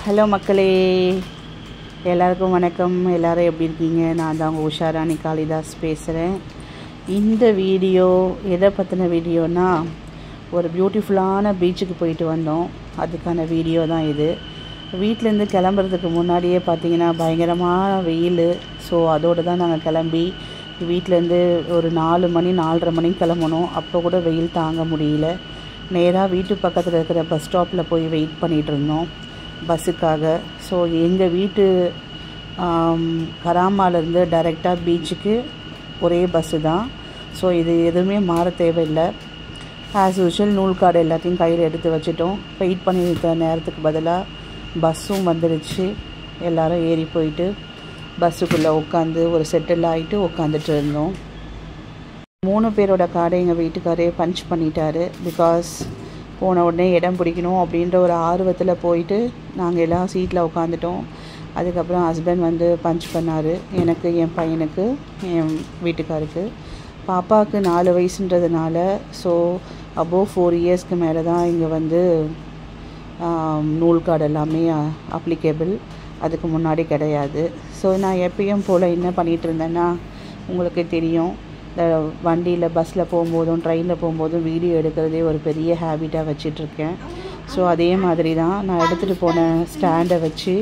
Hello மக்களே, எல்லாருக்கும் வணக்கம். எல்லோரும் எப்படி இருக்கீங்க? நான் தான் உங்கள் உஷாராணி காளிதாஸ் பேசுகிறேன். இந்த வீடியோ எதை பற்றின வீடியோனா, ஒரு பியூட்டிஃபுல்லான பீச்சுக்கு போயிட்டு வந்தோம். அதுக்கான வீடியோ தான் இது. வீட்டிலேருந்து கிளம்புறதுக்கு முன்னாடியே பார்த்திங்கன்னா பயங்கரமான வெயில். ஸோ அதோடு தான் நாங்கள் கிளம்பி வீட்டிலேருந்து ஒரு 4 மணி 4:30 மணிக்கு கிளம்பணும். அப்போ கூட வெயில் தாங்க முடியல. நேராக வீட்டு பக்கத்தில் இருக்கிற பஸ் ஸ்டாப்பில் போய் வெயிட் பண்ணிகிட்டு இருந்தோம் பஸ்ஸுக்காக. ஸோ எங்கள் வீட்டு கராமாலேருந்து டைரெக்டாக பீச்சுக்கு ஒரே பஸ்ஸு தான். ஸோ இது எதுவுமே மாற தேவையில்லை. ஆஸ் யூஷுவல் நூல் கார்டு எல்லாத்தையும் கையில் எடுத்து வச்சுட்டோம். வெயிட் பண்ணியிருக்கிற நேரத்துக்கு பதிலாக பஸ்ஸும் வந்துடுச்சு. எல்லோரும் ஏறி போயிட்டு பஸ்ஸுக்குள்ளே உட்காந்து ஒரு செட்டில் ஆகிட்டு உட்காந்துட்டு இருந்தோம். 3 பேரோட கார்டை எங்கள் வீட்டுக்காரே பஞ்ச் பண்ணிட்டாரு. பிகாஸ் போன உடனே இடம் பிடிக்கணும் அப்படின்ற ஒரு ஆர்வத்தில் போயிட்டு நாங்கள் எல்லாம் சீட்டில் உட்காந்துட்டோம். அதுக்கப்புறம் ஹஸ்பண்ட் வந்து பஞ்ச் பண்ணார். எனக்கு, என் பையனுக்கு, என் வீட்டுக்காருக்கு. பாப்பாவுக்கு 4 வயசுன்றதுனால ஸோ அபோவ் 4 இயர்ஸ்க்கு மேலே தான் இங்கே வந்து நூல் கார்டு எல்லாமே அப்ளிகேபிள். அதுக்கு முன்னாடி கிடையாது. ஸோ நான் எப்பயும் போல் என்ன பண்ணிகிட்டு இருந்தேன்னா, உங்களுக்கு தெரியும், இந்த வண்டியில் பஸ்ஸில் போகும்போதும் ட்ரெயினில் போகும்போதும் வீடியோ எடுக்கிறதே ஒரு பெரிய ஹேபிட்டாக வச்சிட்ருக்கேன். ஸோ அதே மாதிரி தான் நான் எடுத்துகிட்டு போன ஸ்டாண்டை வச்சு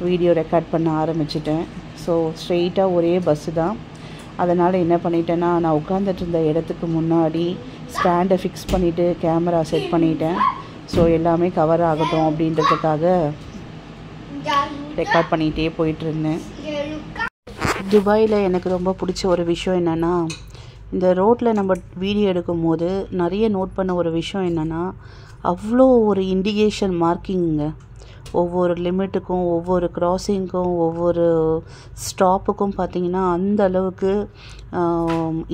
வீடியோ ரெக்கார்ட் பண்ண ஆரம்பிச்சிட்டேன். ஸோ ஸ்ட்ரெயிட்டாக ஒரே பஸ்ஸு தான். அதனால் என்ன பண்ணிட்டேன்னா, நான் உட்காந்துட்டு இருந்த இடத்துக்கு முன்னாடி ஸ்டாண்டை ஃபிக்ஸ் பண்ணிவிட்டு கேமரா செட் பண்ணிட்டேன். ஸோ எல்லாமே கவர் ஆகட்டும் அப்படின்றதுக்காக ரெக்கார்ட் பண்ணிகிட்டே போயிட்டுருந்தேன். துபாயில் எனக்கு ரொம்ப பிடிச்ச ஒரு விஷயம் என்னென்னா, இந்த ரோட்டில் நம்ம வீடியோ எடுக்கும் போது நிறைய நோட் பண்ண ஒரு விஷயம் என்னென்னா, அவ்வளோ ஒரு இண்டிகேஷன் மார்க்கிங்குங்க. ஒவ்வொரு லிமிட்டுக்கும், ஒவ்வொரு கிராசிங்க்கும், ஒவ்வொரு ஸ்டாப்புக்கும் பார்த்திங்கன்னா அந்த அளவுக்கு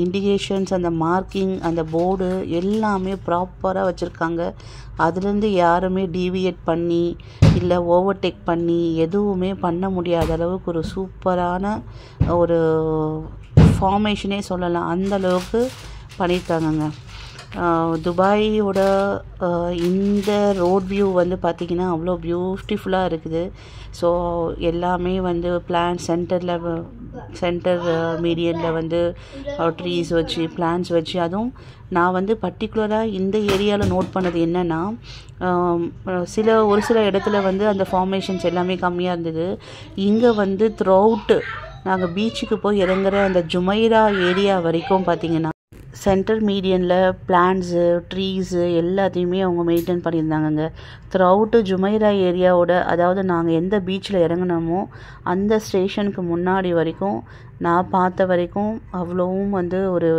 இண்டிகேஷன்ஸ், அந்த மார்க்கிங், அந்த போர்டு எல்லாமே ப்ராப்பராக வச்சுருக்காங்க. அதுலேருந்து யாருமே டீவியேட் பண்ணி இல்லை ஓவர்டேக் பண்ணி எதுவுமே பண்ண முடியாத அளவுக்கு ஒரு சூப்பரான ஒரு ஃபார்மேஷனே சொல்லலாம். அந்த அளவுக்கு பண்ணியிருக்காங்கங்க. துபாயோட இந்த ரோட் வியூ வந்து பார்த்திங்கன்னா அவ்வளோ பியூட்டிஃபுல்லாக இருக்குது. ஸோ எல்லாமே வந்து சென்டர் மீடியனில் வந்து ட்ரீஸ் வச்சு, பிளான்ஸ் வச்சு, அதுவும் நான் வந்து பர்டிகுலராக இந்த ஏரியாவில் நோட் பண்ணது என்னென்னா, ஒரு சில இடத்துல வந்து அந்த ஃபார்மேஷன்ஸ் எல்லாமே கம்மியாக இருந்தது. இங்கே வந்து த்ரூஅவுட்டு நாங்கள் பீச்சுக்கு போய் இறங்குற அந்த ஜுமைரா ஏரியா வரைக்கும் பார்த்திங்கன்னா சென்டர் மீடியனில் பிளான்ஸு, ட்ரீஸு எல்லாத்தையுமே அவங்க மெயின்டைன் பண்ணியிருந்தாங்கங்க. த்ரூஅவுட்டு ஜுமைரா ஏரியாவோட, அதாவது நாங்கள் எந்த பீச்சில் இறங்கினோமோ அந்த ஸ்டேஷனுக்கு முன்னாடி வரைக்கும் நான் பார்த்த வரைக்கும் அவ்வளோவும் வந்து ஒரு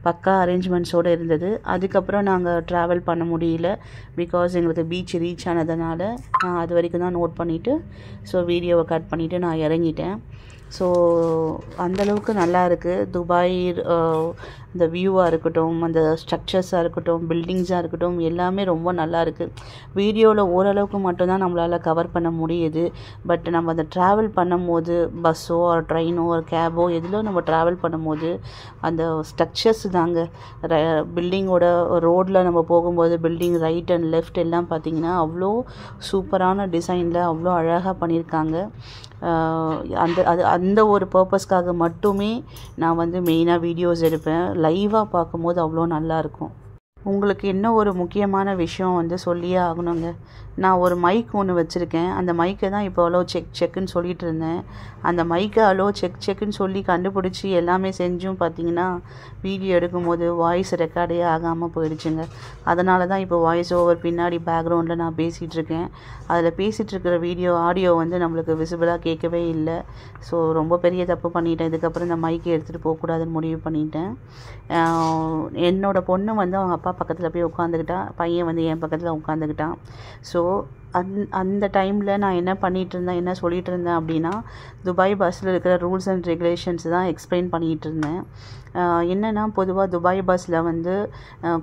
பக்கா அரேஞ்ச்மெண்ட்ஸோடு இருந்தது. அதுக்கப்புறம் நாங்கள் ட்ராவல் பண்ண முடியல. பிகாஸ் எங்களுக்கு பீச் ரீச் ஆனதுனால நான் அது வரைக்கும் தான் நோட் பண்ணிவிட்டு ஸோ வீடியோவை கட் பண்ணிவிட்டு நான் இறங்கிட்டேன். ஸோ அந்தளவுக்கு நல்லா இருக்குது துபாய். இந்த வியூவாக இருக்கட்டும், அந்த ஸ்ட்ரக்சர்ஸாக இருக்கட்டும், பில்டிங்ஸாக இருக்கட்டும், எல்லாமே ரொம்ப நல்லா இருக்குது. வீடியோவில் ஓரளவுக்கு மட்டும்தான் நம்மளால் கவர் பண்ண முடியுது. பட் நம்ம அந்த ட்ராவல் பண்ணும்போது பஸ்ஸோ ஒரு ட்ரெயினோ ஒரு கேபோ எதிலோ நம்ம ட்ராவல் பண்ணும்போது அந்த ஸ்ட்ரக்சர்ஸ் தாங்க, பில்டிங்கோட ரோடில் நம்ம போகும்போது பில்டிங் ரைட் அண்ட் லெஃப்ட் எல்லாம் பார்த்திங்கன்னா அவ்வளோ சூப்பரான டிசைனில் அவ்வளோ அழகாக பண்ணியிருக்காங்க. அந்த ஒரு பர்பஸ்க்காக மட்டுமே நான் வந்து மெயினாக வீடியோஸ் எடுப்பேன். லைவாக பார்க்கும்போது அவ்வளோ நல்லாயிருக்கும். உங்களுக்கு என்ன ஒரு முக்கியமான விஷயம் வந்து சொல்லியே ஆகணுங்க. நான் ஒரு மைக் ஒன்று வச்சுருக்கேன். அந்த மைக்கை தான் இப்போ அலோ செக்குன்னு சொல்லிகிட்டு இருந்தேன். அந்த மைக்கை அலோ செக்குன்னு சொல்லி கண்டுபிடிச்சி எல்லாமே செஞ்சும் பார்த்திங்கன்னா வீடியோ எடுக்கும்போது வாய்ஸ் ரெக்கார்டே ஆகாமல் போயிடுச்சுங்க. அதனால தான் இப்போ வாய்ஸ் ஓவர் பின்னாடி பேக்ரவுண்டில் நான் பேசிகிட்ருக்கேன். அதில் பேசிகிட்ருக்கிற ஆடியோ வந்து நம்மளுக்கு விசிபிளாக கேட்கவே இல்லை. ஸோ ரொம்ப பெரிய தப்பு பண்ணிட்டேன். இதுக்கப்புறம் இந்த மைக்கை எடுத்துகிட்டு போகக்கூடாதுன்னு முடிவு பண்ணிட்டேன். என்னோடய பொண்ணு வந்து அவங்க அப்பா பக்கத்தில் போய் உட்காந்துக்கிட்டா, பையன் வந்து என் பக்கத்தில் உட்காந்துக்கிட்டான். ஸோ அந்த டைமில் நான் என்ன சொல்லிகிட்டு இருந்தேன் அப்படின்னா, துபாய் பஸ்ஸில் இருக்கிற ரூல்ஸ் அண்ட் ரெகுலேஷன்ஸ் தான் எக்ஸ்பிளைன் பண்ணிகிட்டு இருந்தேன். என்னென்னா, பொதுவாக துபாய் பஸ்ஸில் வந்து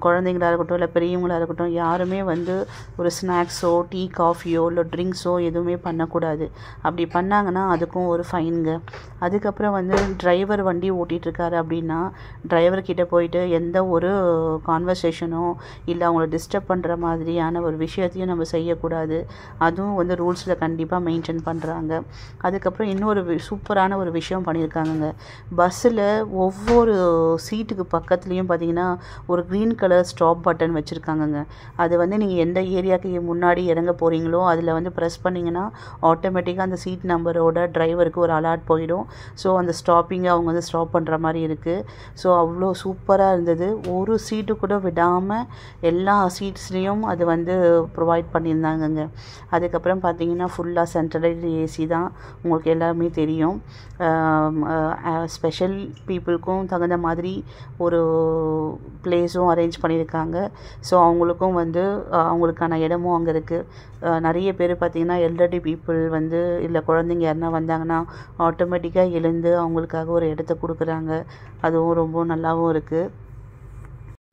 குழந்தைங்களாக இருக்கட்டும் இல்லை பெரியவங்களாக இருக்கட்டும் யாருமே வந்து ஒரு ஸ்நாக்ஸோ டீ காஃபியோ இல்லை ட்ரிங்க்ஸோ எதுவுமே பண்ணக்கூடாது. அப்படி பண்ணாங்கன்னா அதுக்கும் ஒரு ஃபைனுங்க. அதுக்கப்புறம் வந்து டிரைவர் வண்டி ஓட்டிகிட்ருக்காரு அப்படின்னா டிரைவர்கிட்ட போயிட்டு எந்த ஒரு கான்வர்சேஷனோ இல்லை அவங்கள டிஸ்டர்ப் பண்ணுற மாதிரியான ஒரு விஷயத்தையும் நம்ம செய்யக்கூடாது. கூடாது. அதுவும் வந்து ரூல்ஸில் கண்டிப்பாக மெயின்டைன் பண்ணுறாங்க. அதுக்கப்புறம் இன்னொரு சூப்பரான ஒரு விஷயம் பண்ணியிருக்காங்கங்க. பஸ்ஸில் ஒவ்வொரு சீட்டுக்கு பக்கத்துலேயும் பார்த்தீங்கன்னா ஒரு க்ரீன் கலர் ஸ்டாப் பட்டன் வச்சுருக்காங்கங்க. அது வந்து நீங்கள் எந்த ஏரியாவுக்கு முன்னாடி இறங்க போகிறீங்களோ அதில் வந்து ப்ரெஸ் பண்ணிங்கன்னா ஆட்டோமேட்டிக்காக அந்த சீட் நம்பரோட டிரைவருக்கு ஒரு அலர்ட் போயிடும். ஸோ அந்த ஸ்டாப்பிங்கை அவங்க வந்து ஸ்டாப் பண்ணுற மாதிரி இருக்குது. ஸோ அவ்வளோ சூப்பராக இருந்தது. ஒரு சீட்டு கூட விடாமல் எல்லா சீட்ஸ்லேயும் அது வந்து ப்ரொவைட் பண்ணியிருந்தாங்கங்க. அதுக்கப்புறம் பார்த்தீங்கன்னா ஃபுல்லாக சென்ட்ரலைஸ்டு ஏசி தான், உங்களுக்கு எல்லாமே தெரியும். ஸ்பெஷல் பீப்புளுக்கும் தகுந்த மாதிரி ஒரு பிளேஸும் அரேஞ்ச் பண்ணியிருக்காங்க. ஸோ அவங்களுக்கும் வந்து அவங்களுக்கான இடமும் அங்கே இருக்குது. நிறைய பேர் பார்த்திங்கன்னா எல்டர்லி பீப்புள் வந்து இல்லை குழந்தைங்க யாருன்னா வந்தாங்கன்னா ஆட்டோமேட்டிக்காக எழுந்து அவங்களுக்காக ஒரு இடத்த கொடுக்குறாங்க. அதுவும் ரொம்ப நல்லாவும் இருக்குது.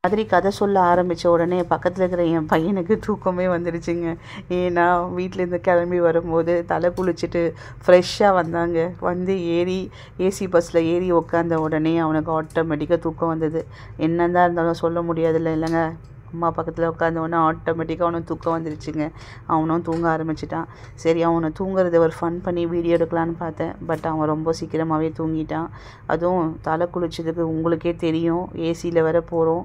மாதிரி கதை சொல்ல ஆரம்பித்த உடனே பக்கத்தில் இருக்கிற என் பையனுக்கு தூக்கமே வந்துடுச்சுங்க. ஏன்னா வீட்டிலேருந்து கிளம்பி வரும்போது தலை குளிச்சுட்டு ஃப்ரெஷ்ஷாக வந்தாங்க. வந்து ஏசி பஸ்ஸில் ஏறி உட்காந்த உடனே அவனுக்கு ஆட்டோமேட்டிக்காக தூக்கம் வந்தது. என்னதான் இருந்தாலும் சொல்ல முடியாதுல்ல இல்லைங்க. அம்மா பக்கத்தில் உட்காந்தவொடனே ஆட்டோமேட்டிக்காக அவனுக்கு தூக்கம் வந்துடுச்சுங்க. அவனும் தூங்க ஆரம்பிச்சிட்டான். சரி அவனை தூங்குறத ஒரு ஃபன் பண்ணி வீடியோ எடுக்கலான்னு பார்த்தேன். பட் அவன் ரொம்ப சீக்கிரமாகவே தூங்கிட்டான். அதுவும் தலை குளிச்சதுக்கு உங்களுக்கே தெரியும், ஏசியில் வேற போகிறோம்,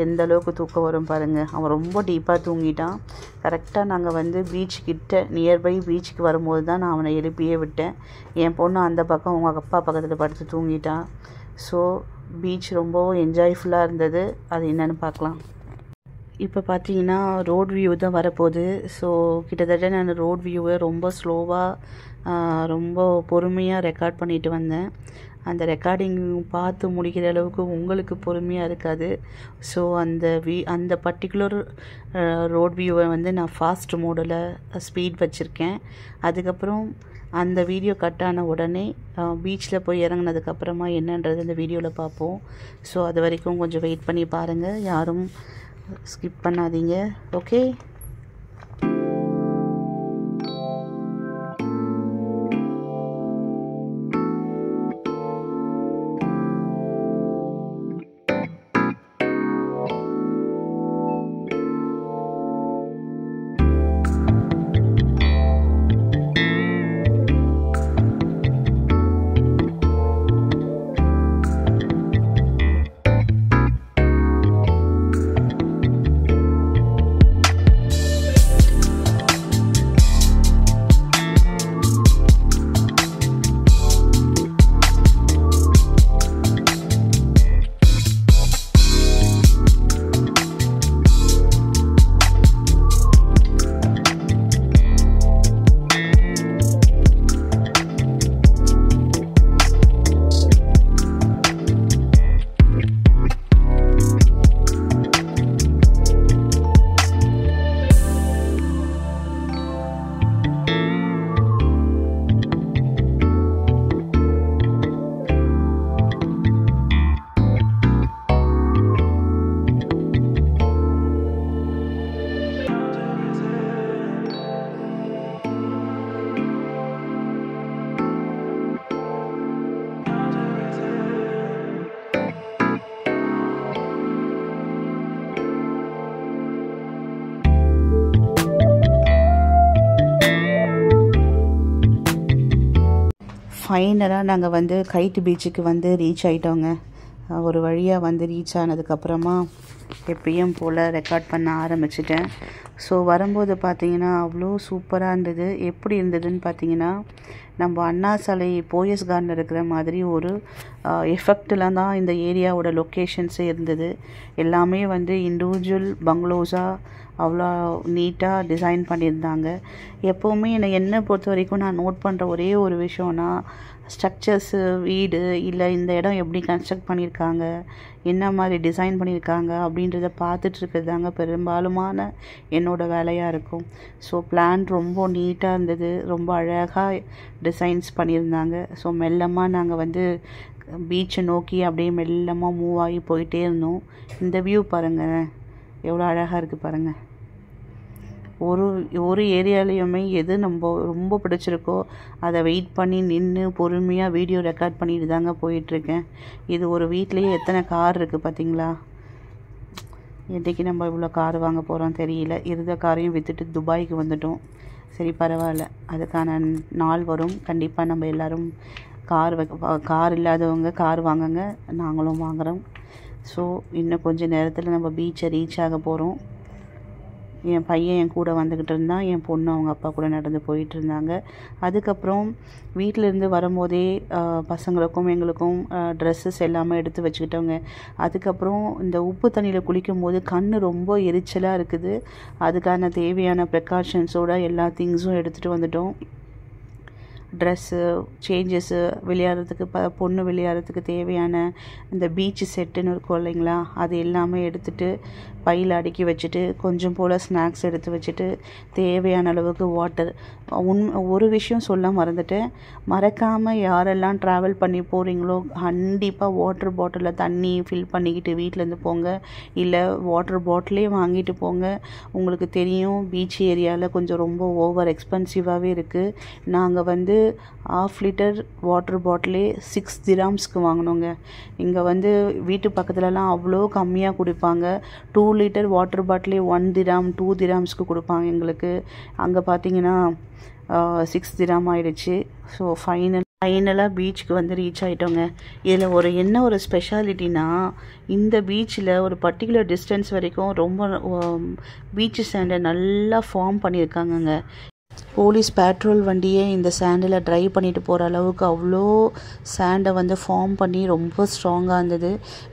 எந்த அளவுக்கு தூக்கம் வரும் பாருங்கள். அவன் ரொம்ப டீப்பாக தூங்கிட்டான். கரெக்டாக நாங்கள் வந்து பீச்சுக்கிட்ட நியர்பை பீச்சுக்கு வரும்போது தான் நான் அவனை எழுப்பியே விட்டேன். என் பொண்ணு அந்த பக்கம் அவங்க அப்பா பக்கத்தில் படுத்து தூங்கிட்டான். ஸோ பீச் ரொம்பவும் என்ஜாய்ஃபுல்லாக இருந்தது. அது என்னென்னு பார்க்கலாம். இப்போ பார்த்தீங்கன்னா ரோட் வியூ தான் வரப்போகுது. ஸோ கிட்டத்தட்ட நான் ரோட் வியூவை ரொம்ப ஸ்லோவாக ரொம்ப பொறுமையாக ரெக்கார்ட் பண்ணிட்டு வந்தேன். அந்த ரெக்கார்டிங் பார்த்து முடிக்கிற அளவுக்கு உங்களுக்கு பொறுமையாக இருக்காது. ஸோ அந்த பர்டிகுலர் ரோட் வியூவை வந்து நான் ஃபாஸ்ட் மோடில் ஸ்பீட் வச்சுருக்கேன். அதுக்கப்புறம் அந்த வீடியோ கட் ஆன உடனே பீச்சில் போய் இறங்கினதுக்கப்புறமா என்னன்றது இந்த வீடியோவில் பார்ப்போம். ஸோ அது வரைக்கும் கொஞ்சம் வெயிட் பண்ணி பாருங்கள், யாரும் ஸ்கிப் பண்ணாதீங்க. ஓகே. ஃபைனலாக நாங்கள் வந்து கைட்டு பீச்சுக்கு வந்து ரீச் ஆகிட்டோங்க. ஒரு வழியாக வந்து ரீச் ஆனதுக்கப்புறமா எப்பயும் போல் ரெக்கார்ட் பண்ண ஆரம்பிச்சிட்டேன். ஸோ வரும்போது பார்த்திங்கன்னா அவ்வளோ சூப்பராக இருந்தது. எப்படி இருந்ததுன்னு பார்த்தீங்கன்னா நம்ம அண்ணா சாலை போயஸ் கார்டன் இருக்கிற மாதிரி ஒரு எஃபெக்டில் தான் இந்த ஏரியாவோட லொக்கேஷன்ஸே இருந்தது. எல்லாமே வந்து இண்டிவிஜுவல் பங்களோஸாக அவ்வளோ நீட்டாக டிசைன் பண்ணியிருந்தாங்க. எப்போவுமே என்னை பொறுத்த வரைக்கும் நான் நோட் பண்ணுற ஒரே ஒரு விஷயம்னா ஸ்ட்ரக்சர்ஸு, வீடு இல்லை இந்த இடம் எப்படி கன்ஸ்ட்ரக்ட் பண்ணியிருக்காங்க, என்ன மாதிரி டிசைன் பண்ணியிருக்காங்க அப்படின்றத பார்த்துட்ருக்கிறது தாங்க பெரும்பாலுமான என்னோடய வேலையாக இருக்கும். ஸோ பிளான் ரொம்ப நீட்டாக இருந்தது, ரொம்ப அழகாக டிசைன்ஸ் பண்ணியிருந்தாங்க. ஸோ மெல்லமாக நாங்கள் வந்து பீச்சை நோக்கி அப்படியே மெல்லமாக மூவ் ஆகி போயிட்டே இருந்தோம். இந்த வியூ பாருங்கள் எவ்வளோ அழகாக இருக்குது பாருங்கள். ஒரு ஏரியாலேயுமே எது நம்ம ரொம்ப பிடிச்சிருக்கோ அதை வெயிட் பண்ணி நின்று பொறுமையாக வீடியோ ரெக்கார்ட் பண்ணிட்டு தாங்க போயிட்டுருக்கேன். இது ஒரு வீட்லேயே எத்தனை கார் இருக்குது பார்த்தீங்களா. இன்றைக்கி நம்ம இவ்வளோ கார் வாங்க போகிறோம் தெரியல. இருந்த காரையும் விற்றுட்டு துபாய்க்கு வந்துட்டோம். சரி பரவாயில்ல, அதுக்கான நாள் வரும். கண்டிப்பாக நம்ம எல்லோரும் கார் இல்லாதவங்க கார் வாங்குங்க, நாங்களும் வாங்குகிறோம். ஸோ இன்னும் கொஞ்சம் நேரத்தில் நம்ம பீச்சை ரீச் ஆக போகிறோம். என் பையன் என் கூட வந்துக்கிட்டு இருந்தான், என் பொண்ணு அவங்க அப்பா கூட நடந்து போயிட்டு இருந்தாங்க. அதுக்கப்புறம் வீட்டிலேருந்து வரும்போதே பசங்களுக்கும் எங்களுக்கும் ட்ரெஸ்ஸஸ் எல்லாமே எடுத்து வச்சுக்கிட்டோங்க. அதுக்கப்புறம் இந்த உப்பு தண்ணியில் குளிக்கும் போது கண் ரொம்ப எரிச்சலாக இருக்குது. அதுக்கான தேவையான ப்ரிகாஷன்ஸோடு எல்லா திங்ஸும் எடுத்துகிட்டு வந்துட்டோம். ட்ரெஸ்ஸு, சேஞ்சஸ்ஸு, விளையாடுறதுக்கு பொண்ணு விளையாடுறதுக்கு தேவையான இந்த பீச்சு செட்டுன்னு இருக்கும் இல்லைங்களா, அது எல்லாமே எடுத்துகிட்டு பையில் அடுக்கி வச்சுட்டு கொஞ்சம் போல் ஸ்நாக்ஸ் எடுத்து வச்சுட்டு தேவையான அளவுக்கு வாட்டர். ஒரு விஷயம் சொல்ல மறந்துட்டேன், மறக்காமல் யாரெல்லாம் ட்ராவல் பண்ணி போகிறீங்களோ கண்டிப்பாக வாட்டர் பாட்டிலில் தண்ணி ஃபில் பண்ணிக்கிட்டு வீட்டிலேருந்து போங்க. இல்லை வாட்டர் பாட்டிலே வாங்கிட்டு போங்க. உங்களுக்கு தெரியும் பீச் ஏரியாவில் கொஞ்சம் ரொம்ப ஓவர் எக்ஸ்பென்சிவாகவே இருக்குது. நாங்கள் வந்து 1/2 லிட்டர் வாட்டர் பாட்டிலே 6 dirhamsக்கு வாங்கினோங்க. இங்கே வந்து வீட்டு பக்கத்துலலாம் அவ்வளோ கம்மியாக கொடுப்பாங்க. 2 லிட்டர் வாட்டர் பாட்டிலே 1 dirham 2 dirhamsக்கு கொடுப்பாங்க. எங்களுக்கு அங்கே பார்த்தீங்கன்னா 6 dirham ஆயிடுச்சு. ஸோ ஃபைனலாக பீச்சுக்கு வந்து ரீச் ஆகிட்டோங்க. இதில் என்ன ஒரு ஸ்பெஷாலிட்டினா, இந்த பீச்சில் ஒரு பர்டிகுலர் டிஸ்டன்ஸ் வரைக்கும் ரொம்ப பீச்சு சாண்டை நல்லா ஃபார்ம் பண்ணியிருக்காங்கங்க. போலீஸ் பேட்ரோல் வண்டியே இந்த சாண்டில் ட்ரைவ் பண்ணிட்டு போகிற அளவுக்கு அவ்வளோ சாண்டை வந்து ஃபார்ம் பண்ணி ரொம்ப ஸ்ட்ராங்காக இருந்தது.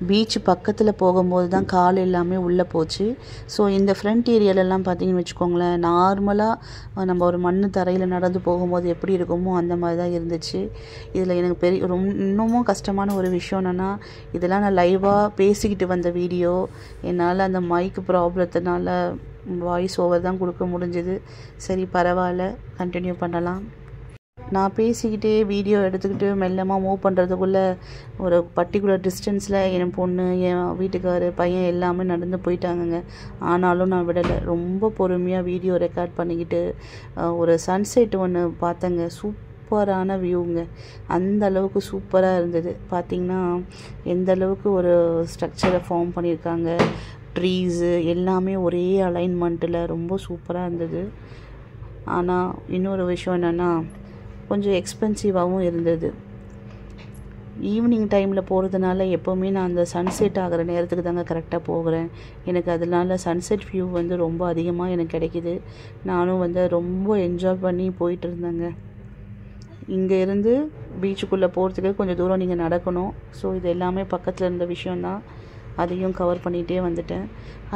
பீச் பக்கத்தில் போகும்போது தான் கால் எல்லாமே உள்ளே போச்சு. ஸோ இந்த ஃப்ரண்ட் ஏரியாலெல்லாம் பார்த்தீங்கன்னு வச்சுக்கோங்களேன், நார்மலாக நம்ம ஒரு மண் தரையில் நடந்து போகும்போது எப்படி இருக்குமோ அந்த மாதிரி தான் இருந்துச்சு. இதில் எனக்கு இன்னமும் கஷ்டமான ஒரு விஷயம் என்னென்னா, இதெல்லாம் நான் லைவாக பேசிக்கிட்டு வந்த வீடியோ. என்னால் அந்த மைக் ப்ராப்ளத்தினால வாய்ஸ் ஓவர் தான் கொடுக்க முடிஞ்சது. சரி பரவாயில்ல, கண்டினியூ பண்ணலாம். நான் பேசிக்கிட்டே வீடியோ எடுத்துக்கிட்டு மெல்லமாக மூவ் பண்ணுறதுக்குள்ளே ஒரு பர்டிகுலர் டிஸ்டன்ஸில் என் பொண்ணு, என் வீட்டுக்காரு, பையன் எல்லாமே நடந்து போயிட்டாங்கங்க. ஆனாலும் நான் விடலை, ரொம்ப பொறுமையாக வீடியோ ரெக்கார்ட் பண்ணிக்கிட்டு ஒரு சன்செட் ஒன்று பார்த்தேங்க. சூப்பரான வியூங்க, அந்த அளவுக்கு சூப்பராக இருந்தது. பார்த்திங்கன்னா எந்த அளவுக்கு ஒரு ஸ்ட்ரக்சரை ஃபார்ம் பண்ணியிருக்காங்க, ட்ரீஸு எல்லாமே ஒரே அலைன்மெண்ட்டில் ரொம்ப சூப்பராக இருந்தது. ஆனால் இன்னொரு விஷயம் என்னென்னா, கொஞ்சம் எக்ஸ்பென்சிவாகவும் இருந்தது. ஈவினிங் டைமில் போகிறதுனால எப்போவுமே நான் அந்த சன்செட் ஆகிற நேரத்துக்கு தாங்க கரெக்டாக போகிறேன். எனக்கு அதனால சன்செட் வியூ வந்து ரொம்ப அதிகமாக எனக்கு கிடைக்கிது. நானும் வந்து ரொம்ப என்ஜாய் பண்ணி போயிட்டு இருந்தேங்க. இங்கே இருந்து பீச்சுக்குள்ளே போகிறதுக்கு கொஞ்சம் தூரம் நீங்கள் நடக்கணும். ஸோ இது எல்லாமே பக்கத்தில் இருந்த விஷயந்தான், அதையும் கவர் பண்ணிகிட்டே வந்துட்டேன்.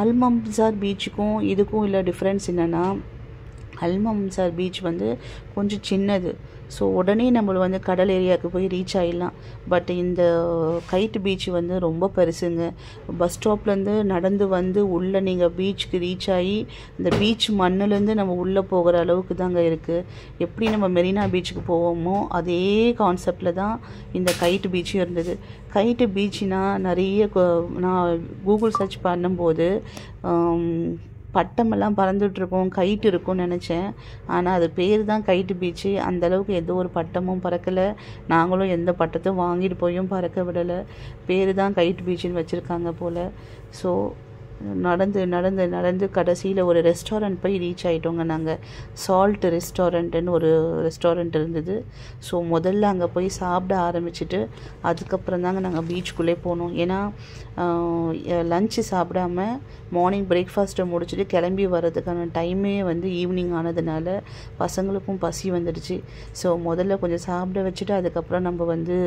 அல்மம்சார் பீச்சுக்கும் இதுக்கும் உள்ள டிஃப்ரென்ஸ் என்னென்னா, அல்மம்சார் பீச் வந்து கொஞ்சம் சின்னது. ஸோ உடனே நம்ம வந்து கடல் ஏரியாவுக்கு போய் ரீச் ஆகிடலாம். பட் இந்த கைட் பீச் வந்து ரொம்ப பெருசுங்க. பஸ் ஸ்டாப்லேருந்து நடந்து வந்து உள்ளே நீங்கள் பீச்சுக்கு ரீச் ஆகி இந்த பீச் மண்ணிலேருந்து நம்ம உள்ளே போகிற அளவுக்கு தாங்க இருக்குது. எப்படி நம்ம மெரினா பீச்சுக்கு போவோமோ அதே கான்செப்டில் தான் இந்த கைட்டு பீச்சும் இருந்தது. கைட்டு பீச்சுனால் நிறைய நான் கூகுள் சர்ச் பண்ணும்போது பட்டமெல்லாம் பறந்துட்டுருக்கோம், கைட்டு இருக்கும்னு நினச்சேன். ஆனால் அது பேர் தான் கைட்டு பீச்சு. அந்தளவுக்கு எந்த ஒரு பட்டமும் பறக்கலை, நாங்களும் எந்த பட்டத்தையும் வாங்கிட்டு போயும் பறக்க விடலை. பேர் தான் கைட்டு பீச்சுன்னு வச்சுருக்காங்க போல். ஸோ நடந்து நடந்து நடந்து கடைசியில் ஒரு ரெஸ்டாரண்ட் போய் ரீச் ஆகிட்டோங்க. நாங்கள் சால்ட் ரெஸ்டாரண்ட்டுன்னு ஒரு ரெஸ்டாரண்ட் இருந்தது. ஸோ முதல்ல அங்கே போய் சாப்பிட ஆரம்பிச்சுட்டு அதுக்கப்புறம் தாங்க நாங்கள் பீச்சுக்குள்ளே போனோம். ஏன்னா லஞ்சு சாப்பிடாம மார்னிங் பிரேக்ஃபாஸ்ட்டை முடிச்சுட்டு கிளம்பி வர்றதுக்கான டைமே வந்து ஈவினிங் ஆனதுனால பசங்களுக்கும் பசி வந்துடுச்சு. ஸோ முதல்ல கொஞ்சம் சாப்பிட வச்சுட்டு அதுக்கப்புறம் நம்ம வந்து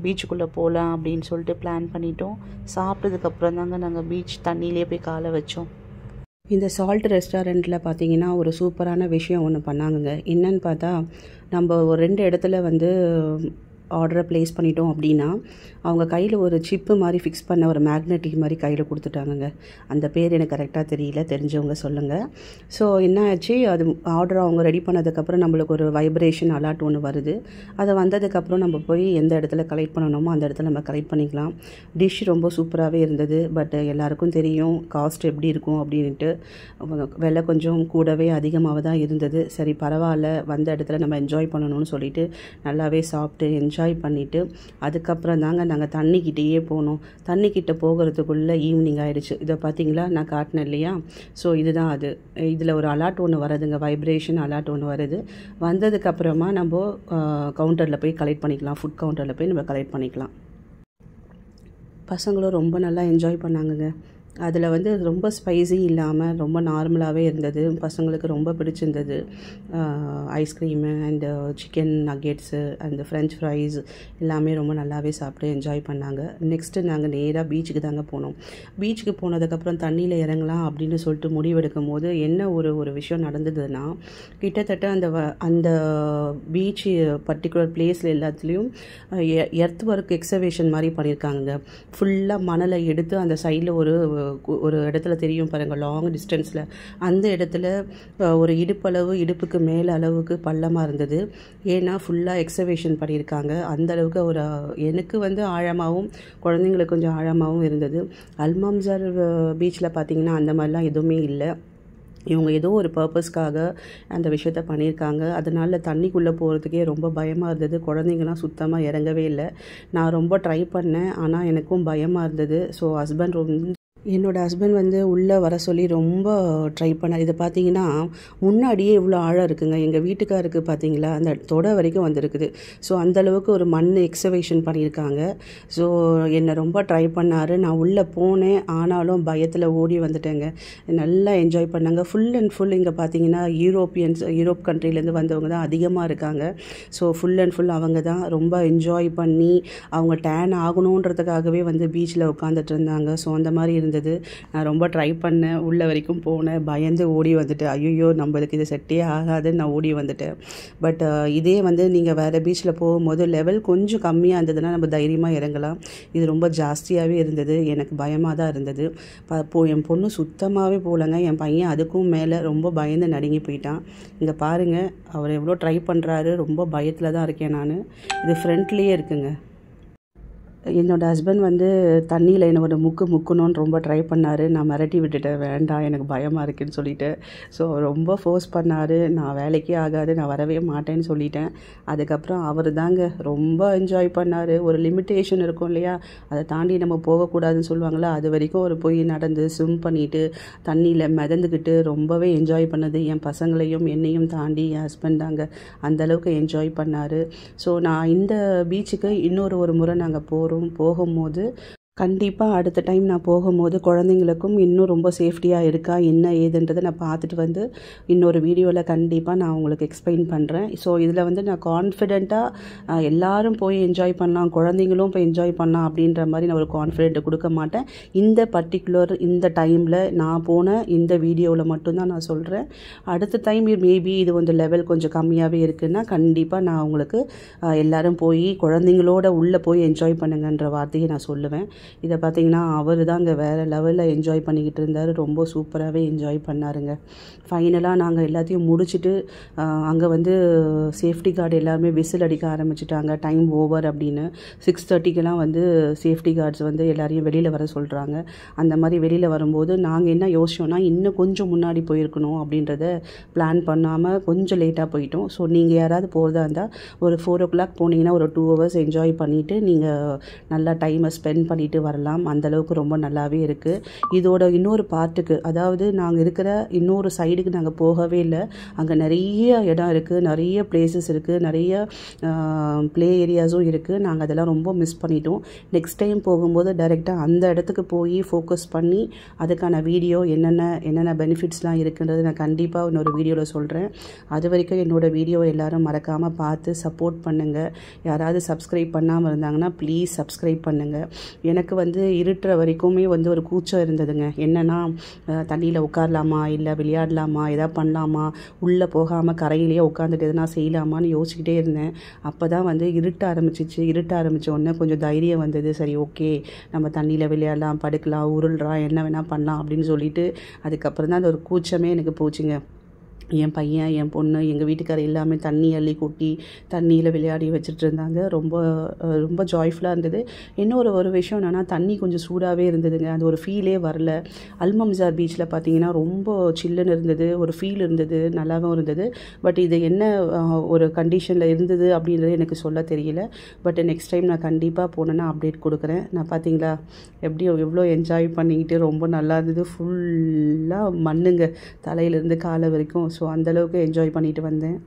பீச்சுக்குள்ளே போகலாம் அப்படின்னு சொல்லிட்டு பிளான் பண்ணிட்டோம். சாப்பிட்டதுக்கப்புறம் தாங்க நாங்கள் பீச் தண்ணியிலே போய் காலை வச்சோம். இந்த சால்ட் ரெஸ்டாரண்ட்டில் பார்த்தீங்கன்னா ஒரு சூப்பரான விஷயம் ஒன்று பண்ணாங்கங்க. என்னன்னு பார்த்தா, நம்ம ஒரு 2 இடத்துல வந்து ஆர்டரை ப்ளேஸ் பண்ணிட்டோம் அப்படின்னா அவங்க கையில் ஒரு சிப்பு மாதிரி ஃபிக்ஸ் பண்ண ஒரு மேக்னெட்டிக் மாதிரி கையில் கொடுத்துட்டாங்கங்க. அந்த பேர் எனக்கு கரெக்டாக தெரியல, தெரிஞ்சவங்க சொல்லுங்கள். ஸோ என்ன ஆச்சு, அது ஆர்டர் அவங்க ரெடி பண்ணதுக்கப்புறம் நம்மளுக்கு ஒரு வைப்ரேஷன் அலர்ட் ஒன்று வருது. அதை வந்ததுக்கப்புறம் நம்ம போய் எந்த இடத்துல கலெக்ட் பண்ணணுமோ அந்த இடத்துல நம்ம கலெக்ட் பண்ணிக்கலாம். டிஷ் ரொம்ப சூப்பராகவே இருந்தது. பட் எல்லாருக்கும் தெரியும் காஸ்ட் எப்படி இருக்கும் அப்படின்ட்டு. விலை கொஞ்சம் கூடவே அதிகமாக தான் இருந்தது. சரி பரவாயில்ல, வந்த இடத்துல நம்ம என்ஜாய் பண்ணணும்னு சொல்லிட்டு நல்லாவே சாப்பிட்டு என்ஜாய் என்ஜாய் பண்ணிவிட்டு அதுக்கப்புறம் தாங்க நாங்கள் தண்ணிக்கிட்டேயே போனோம். தண்ணிக்கிட்ட போகிறதுக்குள்ளே ஈவினிங் ஆகிடுச்சு. இதை பார்த்தீங்களா, நான் காட்டினேன் இல்லையா? ஸோ இதுதான் அது. இதில் ஒரு அலாட் ஒன்று வருதுங்க, வைப்ரேஷன் அலாட் ஒன்று வருது. வந்ததுக்கப்புறமா நம்ம கவுண்டரில் போய் கலெக்ட் பண்ணிக்கலாம், ஃபுட் கவுண்டரில் போய் நம்ம கலெக்ட் பண்ணிக்கலாம். பசங்களும் ரொம்ப நல்லா என்ஜாய் பண்ணாங்கங்க. அதில் வந்து ரொம்ப ஸ்பைசி இல்லாமல் ரொம்ப நார்மலாகவே இருந்தது. பசங்களுக்கு ரொம்ப பிடிச்சிருந்தது. Ice cream and chicken nuggets and French fries எல்லாமே ரொம்ப நல்லாவே சாப்பிட்டு என்ஜாய் பண்ணாங்க. நெக்ஸ்ட்டு நாங்கள் நேராக பீச்சுக்கு தாங்க போனோம். பீச்சுக்கு போனதுக்கப்புறம் தண்ணியில் இறங்கலாம் அப்படின்னு சொல்லிட்டு முடிவெடுக்கும் போது என்ன ஒரு விஷயம் நடந்ததுன்னா, கிட்டத்தட்ட அந்த பீச் பர்டிகுலர் பிளேஸில் எல்லாத்துலேயும் எர்த் ஒர்க் எக்ஸவேஷன் மாதிரி பண்ணியிருக்காங்க. ஃபுல்லாக மணலை எடுத்து அந்த சைடில் ஒரு இடத்துல தெரியும் பாருங்கள், லாங் டிஸ்டன்ஸில் அந்த இடத்துல ஒரு இடுப்புக்கு மேலே அளவுக்கு பள்ளமாக இருந்தது. ஏன்னா ஃபுல்லாக எக்ஸவேஷன் பண்ணியிருக்காங்க. அந்த அளவுக்கு எனக்கு வந்து ஆழமாகவும் குழந்தைங்களுக்கு கொஞ்சம் ஆழமாகவும் இருந்தது. அல்மாம்சார் பீச்சில் பார்த்தீங்கன்னா அந்த மாதிரிலாம் எதுவுமே இல்லை. இவங்க ஏதோ ஒரு பர்பஸ்க்காக அந்த விஷயத்த பண்ணியிருக்காங்க. அதனால் தண்ணிக்குள்ளே போகிறதுக்கே ரொம்ப பயமாக இருந்தது. குழந்தைங்களாம் சுத்தமாக இறங்கவே இல்லை. நான் ரொம்ப ட்ரை பண்ணேன், ஆனால் எனக்கும் பயமாக இருந்தது. ஸோ என்னோடய ஹஸ்பண்ட் வந்து உள்ளே வர சொல்லி ரொம்ப ட்ரை பண்ணார். இதை பார்த்தீங்கன்னா முன்னாடியே இவ்வளோ ஆழம் இருக்குங்க. எங்கள் வீட்டுக்காருக்கு பார்த்தீங்களா அந்த தொடை வரைக்கும் வந்திருக்குது. ஸோ அந்தளவுக்கு ஒரு மண் எக்ஸவேஷன் பண்ணியிருக்காங்க. ஸோ என்னை ரொம்ப ட்ரை பண்ணார். நான் உள்ளே போனேன், ஆனாலும் பயத்தில் ஓடி வந்துட்டேங்க. நல்லா என்ஜாய் பண்ணாங்க. ஃபுல் அண்ட் ஃபுல் இங்கே பார்த்தீங்கன்னா யூரோப் கண்ட்ரிலேருந்து வந்தவங்க தான் அதிகமாக இருக்காங்க. ஸோ ஃபுல் அண்ட் ஃபுல் அவங்க தான் ரொம்ப என்ஜாய் பண்ணி அவங்க டேன் ஆகணுன்றதுக்காகவே வந்து பீச்சில் உட்காந்துட்டு இருந்தாங்க. ஸோ அந்த மாதிரி இருந்தது. நான் ரொம்ப ட்ரை பண்ணேன், உள்ள வரைக்கும் போனேன், பயந்து ஓடி வந்துட்டேன். ஐயோ நம்மளுக்கு இது செட்டே ஆகாதுன்னு நான் ஓடி வந்துட்டேன். பட் இதே வந்து நீங்கள் வேறு பீச்சில் போகும்போது லெவல் கொஞ்சம் கம்மியாக இருந்ததுன்னா நம்ம தைரியமாக இறங்கலாம். இது ரொம்ப ஜாஸ்தியாகவே இருந்தது. எனக்கு பயமாக தான் இருந்தது. என் பொண்ணு சுத்தமாகவே போகலங்க. என் பையன் அதுக்கும் மேலே ரொம்ப பயந்து நடுங்கி போயிட்டான். இங்கே பாருங்கள், அவர் எவ்வளோ ட்ரை பண்ணுறாரு. ரொம்ப பயத்தில் தான் இருக்கேன் நான். இது ஃப்ரண்ட்லேயே இருக்குங்க. என்னோடய ஹஸ்பண்ட் வந்து தண்ணியில் என்ன ஒரு முக்கணும்னு ரொம்ப ட்ரை பண்ணார். நான் மிரட்டி விட்டுட்டேன், வேண்டாம் எனக்கு பயமாக இருக்குன்னு சொல்லிட்டு. ஸோ ரொம்ப ஃபோர்ஸ் பண்ணார். நான் வேலைக்கே ஆகாது, நான் வரவே மாட்டேன்னு சொல்லிட்டேன். அதுக்கப்புறம் அவர் தாங்க ரொம்ப என்ஜாய் பண்ணார். ஒரு லிமிட்டேஷன் இருக்கும் இல்லையா, அதை தாண்டி நம்ம போகக்கூடாதுன்னு சொல்லுவாங்களா, அது வரைக்கும் அவர் போய் நடந்து ஸ்விம் பண்ணிவிட்டு தண்ணியில் மிதந்துக்கிட்டு ரொம்பவே என்ஜாய் பண்ணது. என் பசங்களையும் என்னையும் தாண்டி என் ஹஸ்பண்ட் தாங்க அந்தளவுக்கு என்ஜாய் பண்ணார். ஸோ நான் இந்த பீச்சுக்கு இன்னொரு முறை நாங்கள் போகும்போது கண்டிப்பாக அடுத்த டைம் நான் போகும்போது குழந்தைங்களுக்கும் இன்னும் ரொம்ப சேஃப்டியாக இருக்கா என்ன ஏதுன்றதை நான் பார்த்துட்டு வந்து இன்னொரு வீடியோவில் கண்டிப்பாக நான் உங்களுக்கு எக்ஸ்பிளைன் பண்ணுறேன். ஸோ இதில் வந்து நான் கான்ஃபிடெண்ட்டாக எல்லாரும் போய் என்ஜாய் பண்ணலாம், குழந்தைங்களும் போய் என்ஜாய் பண்ணலாம் அப்படின்ற மாதிரி நான் ஒரு கான்ஃபிடென்ட்டை கொடுக்க மாட்டேன். இந்த டைமில் நான் போன இந்த வீடியோவில் மட்டும்தான் நான் சொல்கிறேன். அடுத்த டைம் மேபி இது வந்து லெவல் கொஞ்சம் கம்மியாகவே இருக்குன்னா கண்டிப்பாக நான் உங்களுக்கு எல்லோரும் போய் குழந்தைங்களோட உள்ளே போய் என்ஜாய் பண்ணுங்கன்ற வார்த்தையை நான் சொல்லுவேன். இதை பார்த்தீங்கன்னா அவர் தாங்க வேறு லெவலில் என்ஜாய் பண்ணிக்கிட்டு இருந்தார். ரொம்ப சூப்பராகவே என்ஜாய் பண்ணாருங்க. ஃபைனலாக நாங்கள் எல்லாத்தையும் முடிச்சுட்டு அங்கே வந்து சேஃப்டி கார்டு எல்லாருமே விசில் அடிக்க ஆரம்பிச்சிட்டாங்க, டைம் ஓவர் அப்படின்னு. 6:30க்கெலாம் வந்து சேஃப்டி கார்ட்ஸ் வந்து எல்லாரையும் வெளியில் வர சொல்கிறாங்க. அந்த மாதிரி வெளியில் வரும்போது நாங்கள் என்ன யோசிச்சோன்னா இன்னும் கொஞ்சம் முன்னாடி போயிருக்கணும் அப்படின்றத பிளான் பண்ணாமல் கொஞ்சம் லேட்டாக போயிட்டோம். ஸோ நீங்கள் யாராவது போகிறதா இருந்தால் ஒரு 4 o'clock போனீங்கன்னா ஒரு 2 hours என்ஜாய் பண்ணிவிட்டு நீங்கள் நல்லா டைமை ஸ்பெண்ட் பண்ணிவிட்டு வரலாம். அந்தளவுக்கு ரொம்ப நல்லாவே இருக்குது. இதோட இன்னொரு பார்ட்டுக்கு, அதாவது நாங்கள் இருக்கிற இன்னொரு சைடுக்கு நாங்கள் போகவே இல்லை. அங்கே நிறைய இடம் இருக்குது, நிறைய பிளேசஸ் இருக்குது, நிறைய ப்ளே ஏரியாஸும் இருக்குது. நாங்கள் அதெல்லாம் ரொம்ப மிஸ் பண்ணிட்டோம். நெக்ஸ்ட் டைம் போகும்போது டைரெக்டாக அந்த இடத்துக்கு போய் ஃபோக்கஸ் பண்ணி அதுக்கான வீடியோ என்னென்ன பெனிஃபிட்ஸ்லாம் இருக்குன்றது நான் கண்டிப்பாக இன்னொரு வீடியோவில் சொல்கிறேன். அது வரைக்கும் என்னோடய வீடியோ எல்லோரும் மறக்காமல் பார்த்து சப்போர்ட் பண்ணுங்கள். யாராவது சப்ஸ்கிரைப் பண்ணாமல் இருந்தாங்கன்னா ப்ளீஸ் சப்ஸ்கிரைப் பண்ணுங்கள். எனக்கு வந்து இருட்டுற வரைக்குமே வந்து ஒரு கூச்சம் இருந்ததுங்க. என்னென்னா தண்ணியில் உட்காரலாமா, இல்லை விளையாடலாமா, எதாவது பண்ணலாமா, உள்ளே போகாமல் கரையிலேயே உட்காந்துட்டு எதனா செய்யலாமான்னு யோசிச்சுக்கிட்டே இருந்தேன். அப்போ தான் வந்து இருட்ட ஆரம்பித்த உடனே கொஞ்சம் தைரியம் வந்தது. சரி ஓகே, நம்ம தண்ணியில் விளையாடலாம், படுக்கலாம், உருள்றா, என்ன வேணால் பண்ணலாம் அப்படின்னு சொல்லிட்டு அதுக்கப்புறம் தான் அந்த ஒரு கூச்சமே எனக்கு போச்சுங்க. என் பையன் என் பொண்ணு எங்கள் வீட்டுக்காரர் எல்லாமே தண்ணி அள்ளி கொட்டி தண்ணியில் விளையாடி வச்சுட்டு இருந்தாங்க. ரொம்ப ஜாய்ஃபுல்லாக இருந்தது. இன்னொரு ஒரு விஷயம் என்னென்னா, தண்ணி கொஞ்சம் சூடாகவே இருந்ததுங்க. அது ஒரு ஃபீலே வரல. அல்மம்சார் பீச்சில் பார்த்தீங்கன்னா ரொம்ப சில்லுன்னு இருந்தது, ஒரு ஃபீல் இருந்தது, நல்லாவும் இருந்தது. பட் இது என்ன ஒரு கண்டிஷனில் இருந்தது அப்படின்றது எனக்கு சொல்ல தெரியல. பட் நெக்ஸ்ட் டைம் நான் கண்டிப்பாக போனேன்னா அப்டேட் கொடுக்குறேன். நான் பார்த்தீங்களா எவ்வளோ என்ஜாய் பண்ணிக்கிட்டு ரொம்ப நல்லா இருந்தது. ஃபுல்லாக மண்ணுங்க தலையிலேருந்து காலை வரைக்கும். ஸோ அந்தளவுக்கு என்ஜாய் பண்ணிட்டு வந்தேன்.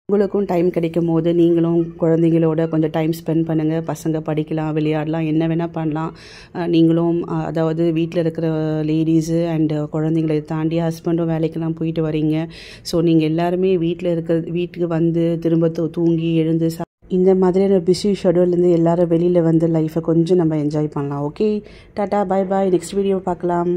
உங்களுக்கும் டைம் கிடைக்கும் போது நீங்களும் குழந்தைங்களோட கொஞ்சம் டைம் ஸ்பெண்ட் பண்ணுங்கள். பசங்க படிக்கலாம், விளையாடலாம், என்ன வேணால் பண்ணலாம். நீங்களும் அதாவது வீட்டில் இருக்கிற லேடிஸு அண்டு குழந்தைங்களை தாண்டி ஹஸ்பண்டும் வேலைக்கெல்லாம் போயிட்டு வரீங்க. ஸோ நீங்கள் எல்லாருமே வீட்டுக்கு வந்து திரும்ப தூங்கி எழுந்து இந்த மாதிரியான பிஸி ஷெடியூல்லேருந்து எல்லோரும் வெளியில் வந்து லைஃப்பை கொஞ்சம் நம்ம என்ஜாய் பண்ணலாம். Okay, tata, bye bye. Next video பார்க்கலாம்.